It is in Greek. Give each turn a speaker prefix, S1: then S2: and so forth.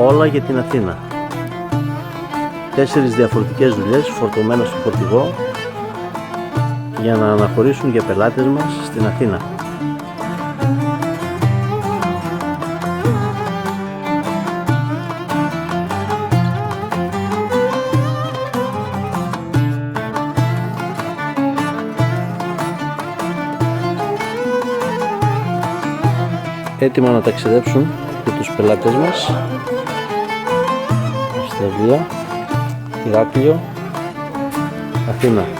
S1: όλα για την Αθήνα. 4 διαφορετικές δουλειές φορτωμένες στο φορτηγό για να αναχωρήσουν για πελάτες μας στην Αθήνα. Έτοιμα να ταξιδέψουν για τους πελάτες μας. Στραβία, Ηράκλειο, Αθήνα.